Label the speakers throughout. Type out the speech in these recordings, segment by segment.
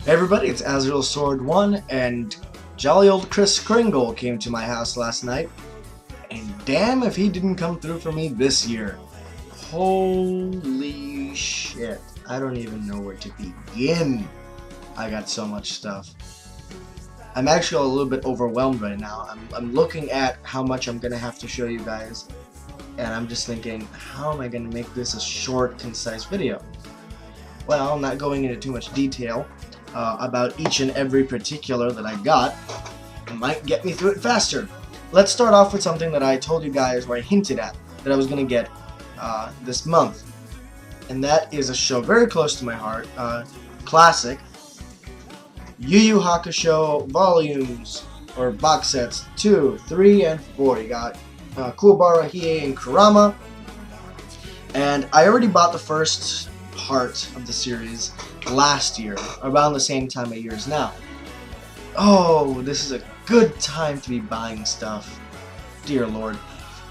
Speaker 1: Hey everybody, it's Azrael Sword 1, and jolly old Chris Kringle came to my house last night, and damn if he didn't come through for me this year. Holy shit, I don't even know where to begin. I got so much stuff. I'm actually a little bit overwhelmed right now. I'm looking at how much I'm gonna have to show you guys, and I'm just thinking, how am I gonna make this a short, concise video? Well, I'm not going into too much detail about each and every particular that I got. It might get me through it faster. Let's start off with something that I told you guys, or I hinted at, that I was going to get this month. And that is a show very close to my heart, classic, Yu Yu Hakusho volumes, or box sets 2, 3, and 4. You got Kuwabara, Hiei, and Kurama. And I already bought the first part of the series last year, around the same time of years now. Oh, this is a good time to be buying stuff. Dear Lord.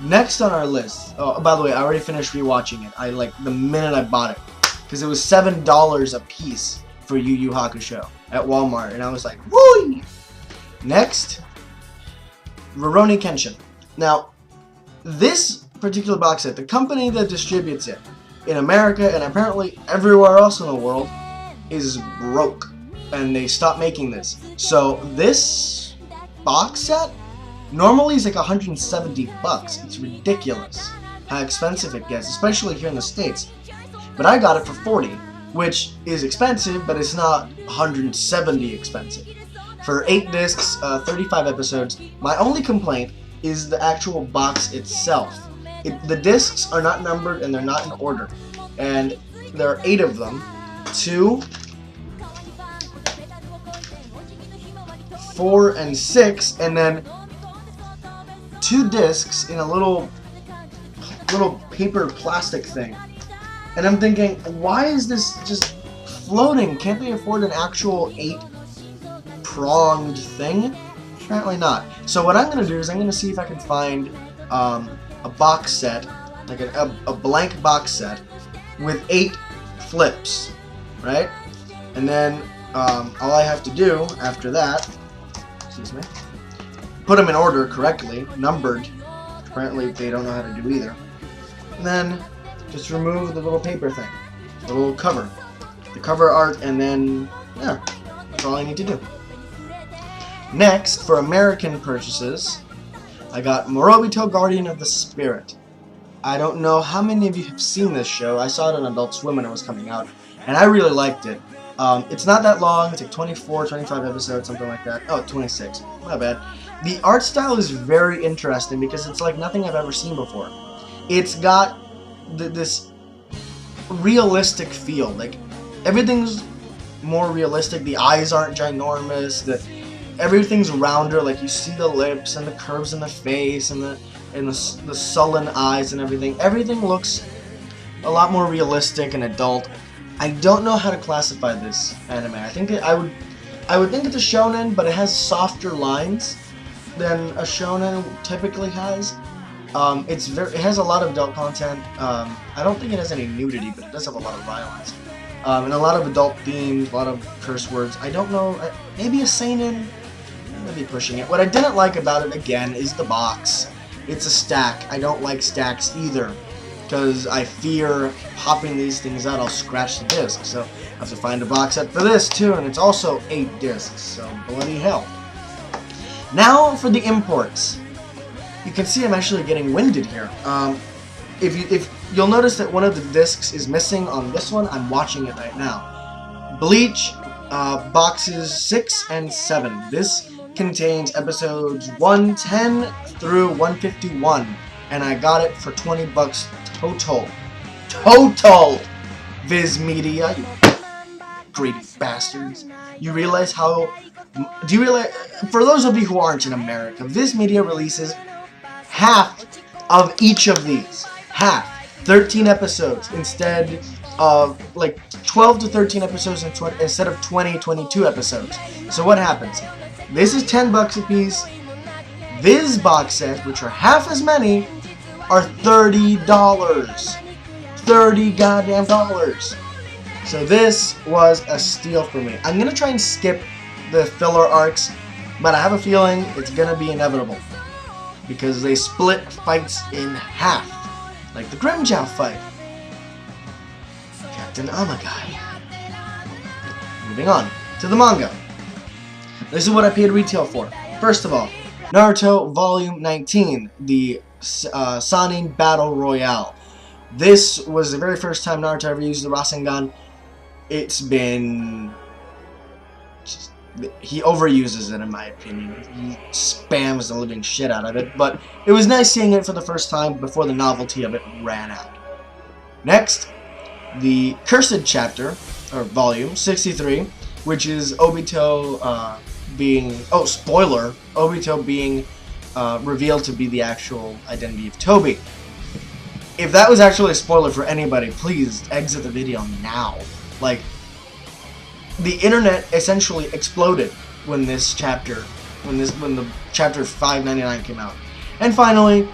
Speaker 1: Next on our list, oh, by the way, I already finished rewatching it. The minute I bought it, because it was $7 a piece for Yu Yu Hakusho at Walmart, and I was like, woo! Next, Rurouni Kenshin. Now, this particular box set, the company that distributes it in America and apparently everywhere else in the world is broke, and they stopped making this. So this box set normally is like 170 bucks. It's ridiculous how expensive it gets, especially here in the States. But I got it for 40, which is expensive, but it's not 170 expensive. For 8 discs, 35 episodes, my only complaint is the actual box itself. The discs are not numbered and they're not in order. And there are 8 of them. 2, 4, and 6, and then 2 discs in a little paper plastic thing. And I'm thinking, why is this just floating? Can't they afford an actual 8-pronged thing? Apparently not. So what I'm going to do is I'm going to see if I can find a box set, like a blank box set with 8 flips, right? And then all I have to do after that, excuse me, put them in order correctly, numbered. Apparently they don't know how to do either. And then just remove the little paper thing, the little cover, the cover art, and then yeah, that's all I need to do. Next, for American purchases, I got Morobito Guardian of the Spirit. I don't know how many of you have seen this show. I saw it on Adult Swim when it was coming out, and I really liked it. It's not that long. It's like 24, 25 episodes, something like that. Oh, 26. My bad. The art style is very interesting because it's like nothing I've ever seen before. It's got this realistic feel. Like, everything's more realistic. The eyes aren't ginormous. Everything's rounder. Like, you see the lips and the curves in the face and the sullen eyes and everything. Everything looks a lot more realistic and adult. I don't know how to classify this anime. I think I would think it's a shonen, but it has softer lines than a shonen typically has. It has a lot of adult content. I don't think it has any nudity, but it does have a lot of violence. And a lot of adult themes, a lot of curse words. I don't know, maybe a seinen? Maybe pushing it. What I didn't like about it, again, is the box. It's a stack. I don't like stacks either, because I fear popping these things out, I'll scratch the disc. So I have to find a box set for this too, and it's also 8 discs, so bloody hell. Now for the imports. You can see I'm actually getting winded here. If you'll notice that one of the discs is missing on this one, I'm watching it right now. Bleach, boxes 6 and 7. This contains episodes 110 through 151, and I got it for 20 bucks total. Total! Viz Media, you greedy bastards. You realize how... Do you realize... For those of you who aren't in America, Viz Media releases half of each of these. Half. 13 episodes instead of, like, 12 to 13 episodes instead of 20, 22 episodes. So what happens? This is 10 bucks a piece. Viz box sets, which are half as many, are $30. $30 goddamn dollars. So this was a steal for me. I'm gonna try and skip the filler arcs, but I have a feeling it's gonna be inevitable because they split fights in half, like the Grimmjow fight. Captain Amagai. Moving on to the manga. This is what I paid retail for. First of all, Naruto Volume 19, the Sannin Battle Royale. This was the very first time Naruto ever used the Rasengan. It's been... he overuses it in my opinion. He spams the living shit out of it, but it was nice seeing it for the first time before the novelty of it ran out. Next, the Cursed Chapter, or Volume 63, which is Obito being... oh, spoiler! Obito being revealed to be the actual identity of Toby. If that was actually a spoiler for anybody, please exit the video now. Like, the internet essentially exploded when this chapter, when the chapter 599 came out. And finally,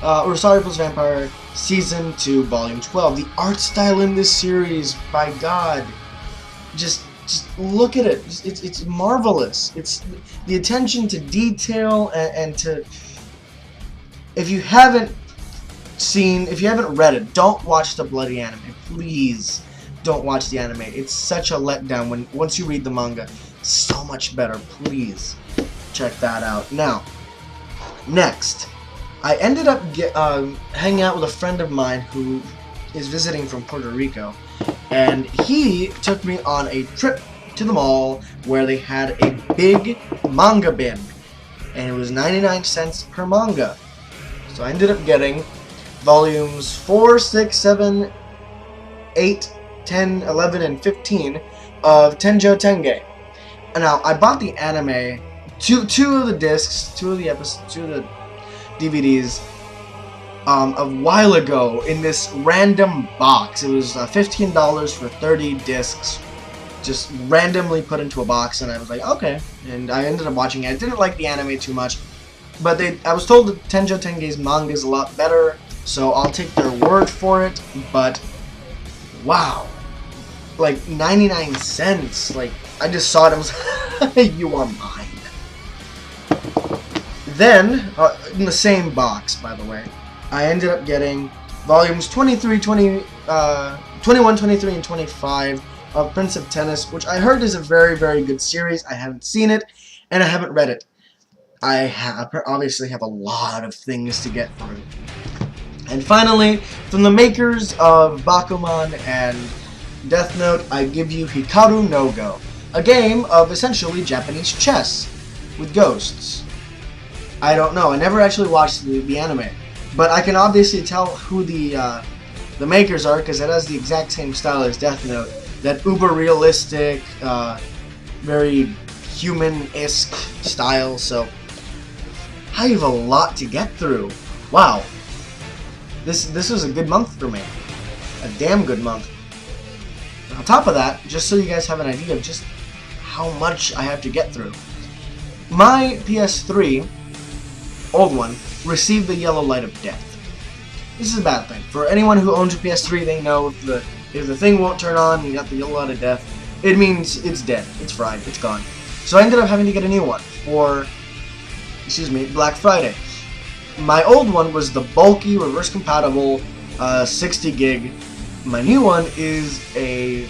Speaker 1: Rosario Plus Vampire Season 2, Volume 12. The art style in this series, by God, just look at it. It's marvelous. It's the attention to detail and to... if you haven't read it, don't watch the bloody anime. Please don't watch the anime. It's such a letdown once you read the manga. So much better. Please check that out. Now, next, I ended up hanging out with a friend of mine who is visiting from Puerto Rico, and he took me on a trip to the mall where they had a big manga bin, and it was 99 cents per manga. So I ended up getting volumes 4, 6, 7, 8, 10, 11, and 15 of Tenjo Tenge. And now, I bought the anime, two of the discs, two of the DVDs, a while ago in this random box. It was $15 for 30 discs, just randomly put into a box, and I was like, okay. And I ended up watching it. I didn't like the anime too much, but I was told that Tenjo Tenge's manga is a lot better, so I'll take their word for it. But wow, like 99 cents. Like, I just saw it and was like, you are mine. Then, in the same box, by the way, I ended up getting volumes 21, 23, and 25 of Prince of Tennis, which I heard is a very, very good series. I haven't seen it, and I haven't read it. I obviously have a lot of things to get through. And finally, from the makers of Bakuman and Death Note, I give you Hikaru no Go, a game of essentially Japanese chess with ghosts. I don't know. I never actually watched the anime, but I can obviously tell who the makers are because it has the exact same style as Death Note. That uber realistic, very human-esque style. So I have a lot to get through. Wow. This was a good month for me. A damn good month. On top of that, just so you guys have an idea of just how much I have to get through. My PS3, old one, received the yellow light of death. This is a bad thing. For anyone who owns a PS3, they know if the thing won't turn on and you got the yellow light of death, it means it's dead. It's fried. It's gone. So I ended up having to get a new one for, Black Friday. My old one was the bulky, reverse compatible 60 gig. My new one is a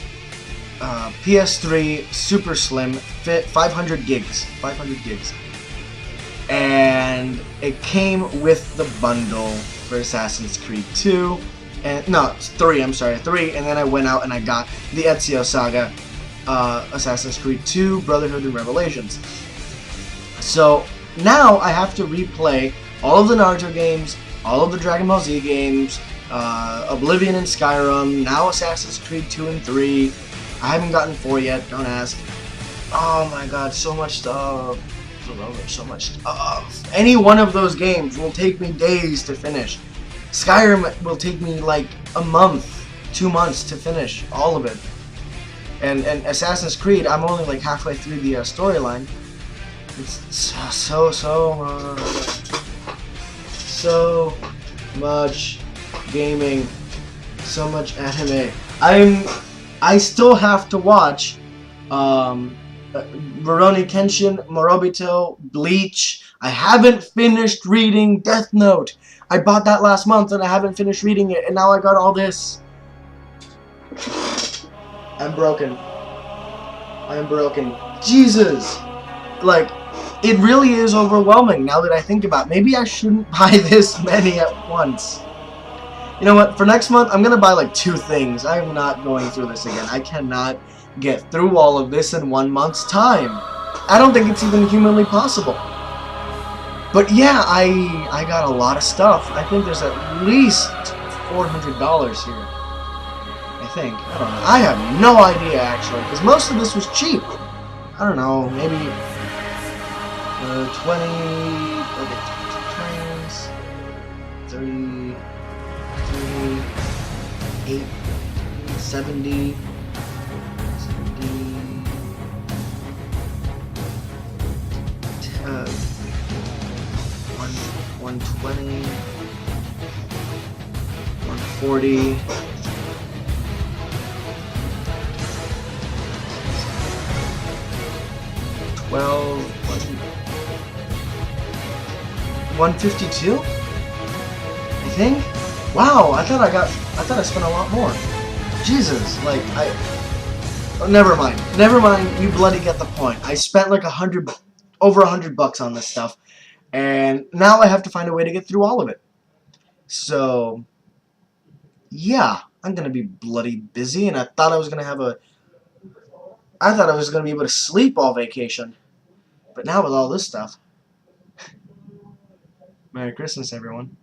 Speaker 1: PS3 super slim, fit 500 gigs. 500 gigs. And it came with the bundle for Assassin's Creed 2. And, no, 3, I'm sorry, 3. And then I went out and I got the Ezio Saga, Assassin's Creed 2, Brotherhood and Revelations. So now I have to replay all of the Naruto games, all of the Dragon Ball Z games, Oblivion and Skyrim, now Assassin's Creed 2 and 3. I haven't gotten 4 yet, don't ask. Oh my god, so much stuff. So much stuff. Any one of those games will take me days to finish. Skyrim will take me like a month, 2 months to finish all of it. And Assassin's Creed, I'm only like halfway through the storyline. It's so much gaming, so much anime. I still have to watch Rurouni Kenshin, Morobito, Bleach. I haven't finished reading Death Note. I bought that last month and I haven't finished reading it, and now I got all this. I'm broken. I am broken. Jesus! Like, it really is overwhelming now that I think about it. Maybe I shouldn't buy this many at once. You know what? For next month, I'm going to buy like 2 things. I am not going through this again. I cannot get through all of this in 1 month's time. I don't think it's even humanly possible. But yeah, I got a lot of stuff. I think there's at least $400 here. I think. I don't know. I have no idea, actually, because most of this was cheap. I don't know, maybe 20, okay, times 30, 8, 70, 120, 140, 12, 152, I think. Wow, I thought I spent a lot more. Jesus, like oh, never mind. Never mind. You bloody get the point. I spent like over $100 on this stuff, and now I have to find a way to get through all of it. So, yeah, I'm gonna be bloody busy, and I thought I was gonna be able to sleep all vacation, but now with all this stuff. Merry Christmas, everyone.